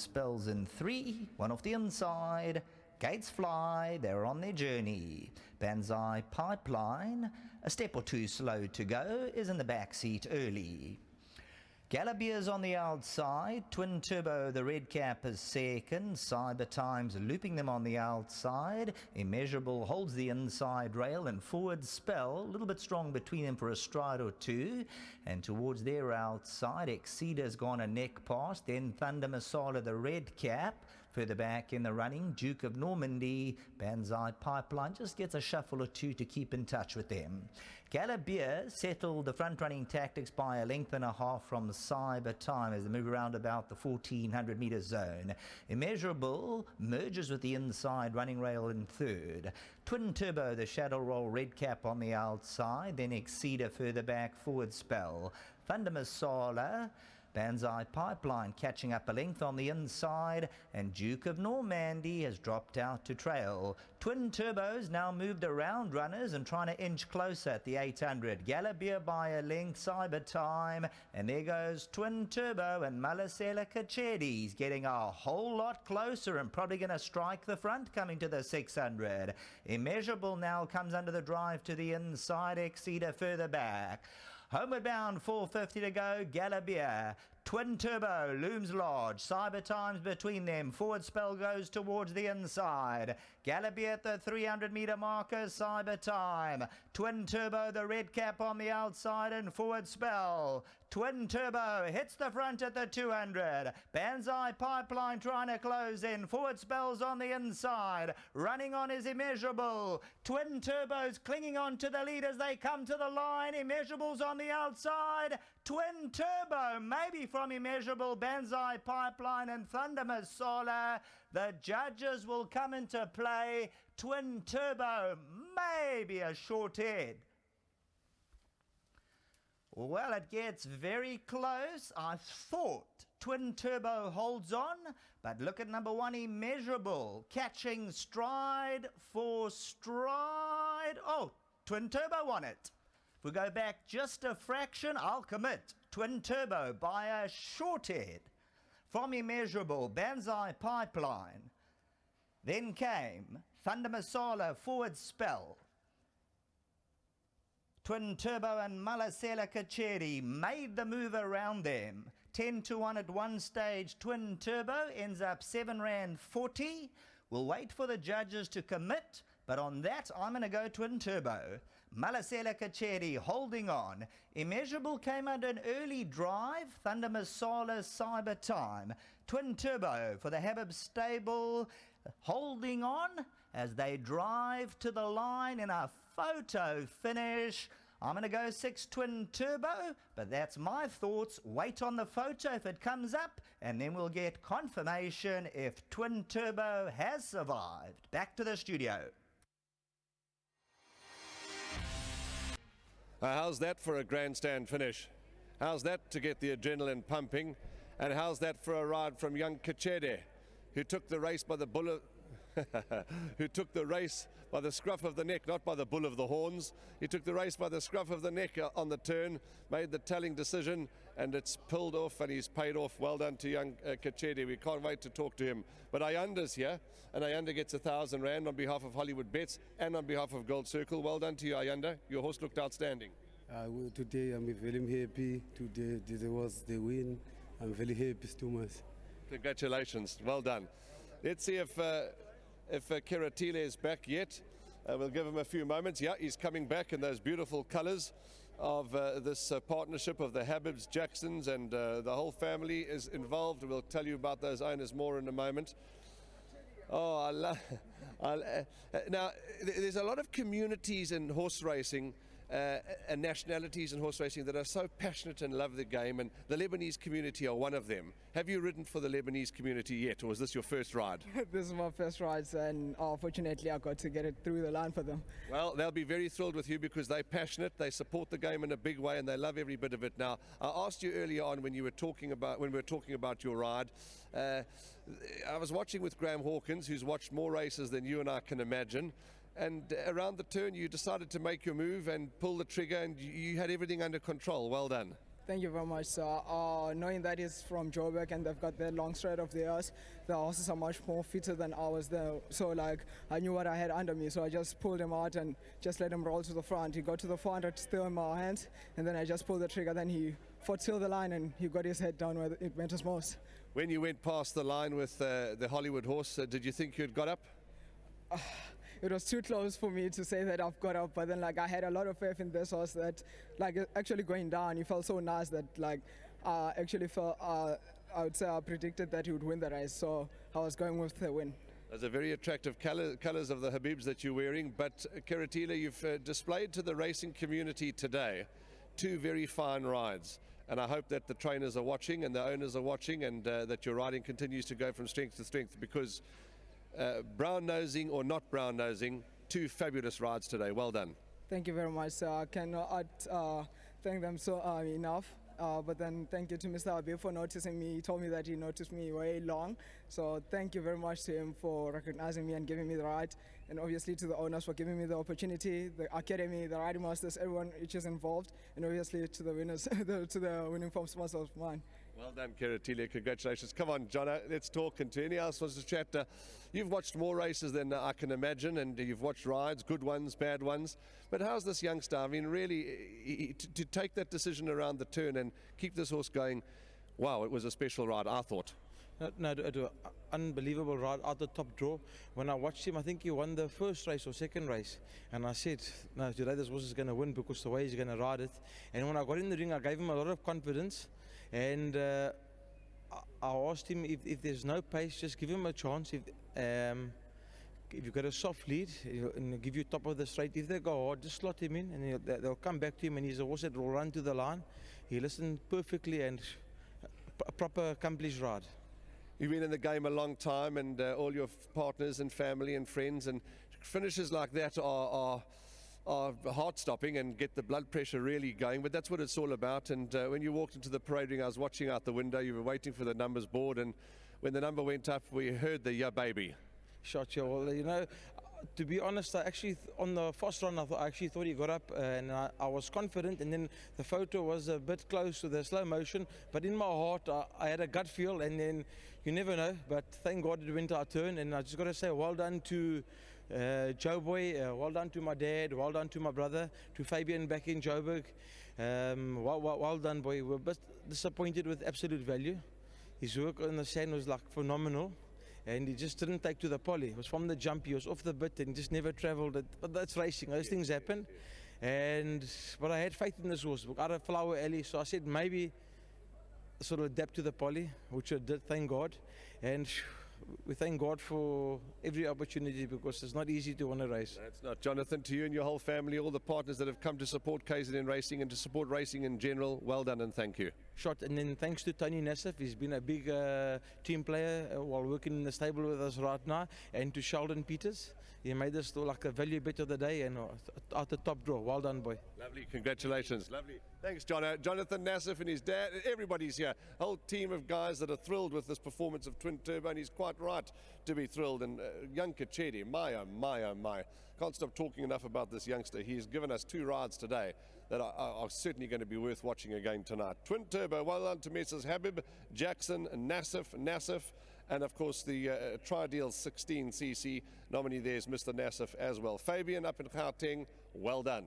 Spells in 3, one off the inside. Gates Fly, they're on their journey. Banzai Pipeline, a step or two slow to go, is in the back seat early. Galabeer's on the outside. Twin Turbo, the red cap, is second. Cyber Times looping them on the outside. Immeasurable holds the inside rail, and Forward Spell, a little bit strong between them for a stride or two. And towards their outside, Exceeder's gone a neck past. Then Thunder Masala, the red cap. Further back in the running, Duke of Normandy, Banzai Pipeline just gets a shuffle or two to keep in touch with them. Galabeer settled the front-running tactics by a length and a half from Cyber Time as they move around about the 1400 metre zone. Immeasurable merges with the inside running rail in third. Twin Turbo, the shadow roll red cap on the outside. Then Exceeder further back, Forward Spell. Thunder Masala, Banzai Pipeline catching up a length on the inside, and Duke of Normandy has dropped out to trail. Twin Turbos now moved around runners and trying to inch closer at the 800. Galabeer by a length, Cyber Time, and there goes Twin Turbo, and Malasela Kachedi's getting a whole lot closer and probably going to strike the front coming to the 600. Immeasurable now comes under the drive to the inside, Exceeder further back. Homeward bound, 450 to go, Galabeer. Twin Turbo looms large. Cyber Times between them. Forward Spell goes towards the inside. Galabeer at the 300 metre marker. Cyber Time. Twin Turbo, the red cap on the outside, and Forward Spell. Twin Turbo hits the front at the 200. Banzai Pipeline trying to close in. Forward Spell's on the inside. Running on is Immeasurable. Twin Turbo's clinging on to the lead as they come to the line. Immeasurable's on the outside. Twin Turbo, maybe from Immeasurable, Banzai Pipeline and Thunder Masala. The judges will come into play. Twin Turbo, maybe a short head. Well, it gets very close. I thought Twin Turbo holds on, but look at number 1, Immeasurable, catching stride for stride. Oh, Twin Turbo won it. If we go back just a fraction, I'll commit. Twin Turbo by a short head. From Immeasurable, Banzai Pipeline. Then came Thunder Masala, Forward Spell. Twin Turbo and Malasela Kacheri made the move around them. 10 to 1 at one stage. Twin Turbo ends up 7 Rand 40. We'll wait for the judges to commit, but on that, I'm going to go Twin Turbo. Malasela Kacheri holding on. Immeasurable came under an early drive. Thunder Masala, Cyber Time. Twin Turbo for the Habib stable holding on as they drive to the line in a photo finish. I'm going to go 6 Twin Turbo, but that's my thoughts. Wait on the photo if it comes up, and then we'll get confirmation if Twin Turbo has survived. Back to the studio. How's that for a grandstand finish? How's that to get the adrenaline pumping? And how's that for a ride from young Kachede, who took the race by the bull of who took the race by the scruff of the neck, not by the bull of the horns. He took the race by the scruff of the neck on the turn, made the telling decision, and it's pulled off and he's paid off. Well done to young Kachede. We can't wait to talk to him. But Ayanda's here, and Ayanda gets 1,000 Rand on behalf of Hollywoodbets and on behalf of Gold Circle. Well done to you, Ayanda. Your horse looked outstanding. Today I'm very happy. Today this was the win. I'm very happy, Thomas. Congratulations. Well done. Let's see if Keratile is back yet. We'll give him a few moments. Yeah, he's coming back in those beautiful colours of this partnership of the Habibs, Jacksons, and the whole family is involved. We'll tell you about those owners more in a moment. Oh, now, there's a lot of communities in horse racing and nationalities in horse racing that are so passionate and love the game, and the Lebanese community are one of them. Have you ridden for the Lebanese community yet, or was this your first ride? This is my first ride, and fortunately I got to get it through the line for them. Well, they'll be very thrilled with you because they're passionate, they support the game in a big way, and they love every bit of it. Now, I asked you earlier on when we were talking about your ride. I was watching with Graham Hawkins, who's watched more races than you and I can imagine. And around the turn, you decided to make your move and pull the trigger, and you had everything under control. Well done. Thank you very much, sir. Knowing that he's from Joburg and they've got their long straight of theirs, the horses are much more fitter than ours there. So like I knew what I had under me, so I just pulled him out and just let him roll to the front. He got to the 400 still in my hands, and then I just pulled the trigger. Then he fought till the line and he got his head down where it matters most. When you went past the line with the Hollywood horse, did you think you'd got up? It was too close for me to say that I've got up, but then like I had a lot of faith in this horse that like actually going down, he felt so nice that like actually felt I would say I predicted that he would win the race, so I was going with the win. Those are very attractive colours of the Habibs that you're wearing, but Keratila, you've displayed to the racing community today 2 very fine rides, and I hope that the trainers are watching and the owners are watching, and that your riding continues to go from strength to strength, because brown nosing or not brown nosing, 2 fabulous rides today. Well done. Thank you very much, sir. I cannot thank them so enough. But then thank you to Mr. Habib for noticing me. He told me that he noticed me way long. So thank you very much to him for recognizing me and giving me the ride. And obviously to the owners for giving me the opportunity, the academy, the riding masters, everyone which is involved. And obviously to the winners, to the winning form sponsors of mine. Well done, Keratila. Congratulations. Come on, Jono, let's talk. And to any else wants to chat, you've watched more races than I can imagine, and you've watched rides, good ones, bad ones. But how's this youngster? I mean, really, to take that decision around the turn and keep this horse going, wow, it was a special ride, I thought. No, it was an unbelievable ride out the top draw. When I watched him, I think he won the first race or second race. And I said, no, today this horse is going to win because the way he's going to ride it. And when I got in the ring, I gave him a lot of confidence. And I asked him if there's no pace, just give him a chance. If you've got a soft lead, he'll give you top of the straight. If they go hard, just slot him in, and they'll come back to him. And he's a horse that will run to the line. He listened perfectly, and a proper accomplished ride. You've been in the game a long time, and all your partners and family and friends, and finishes like that are heart-stopping and get the blood pressure really going, but that's what it's all about. And when you walked into the parade ring, I was watching out the window, you were waiting for the numbers board, and when the number went up, we heard the "yeah baby." Shot you. Well, you know, to be honest, I actually on the fast run, I actually thought he got up, and I was confident, and then the photo was a bit close to the slow motion, but in my heart I had a gut feel, and then you never know, but thank God it went our turn. And I just got to say well done to Joe Boy, well done to my dad, well done to my brother, to Fabian back in Joburg. Well done, boy. We're a bit disappointed with Absolute Value. His work on the sand was like phenomenal, and he just didn't take to the poly. It was from the jump, he was off the bit and just never travelled it. But that's racing, those things happen. But I had faith in this horse, out of Flower Alley, so I said maybe sort of adapt to the poly, which I did, thank God. And we thank God for every opportunity, because it's not easy to win a race. That's not. Jonathan, to you and your whole family, all the partners that have come to support KZN Racing and to support racing in general, well done and thank you. Shot. And then thanks to Tony Nassif, he's been a big team player while working in the stable with us right now, and to Sheldon Peters. He made us like a value bet of the day, and out the top draw. Well done, boy. Lovely, congratulations. Lovely. Thanks, Jonathan Nassif and his dad. Everybody's here. Whole team of guys that are thrilled with this performance of Twin Turbo, and he's quite right to be thrilled. And young Kachedi, my oh my oh my. Can't stop talking enough about this youngster. He's given us 2 rides today that are certainly going to be worth watching again tonight. Twin Turbo, well done to Messrs. Habib, Jackson, Nassif, and of course the Tri-Deal 16cc nominee there's Mr. Nassif as well. Fabian up in Gauteng, well done.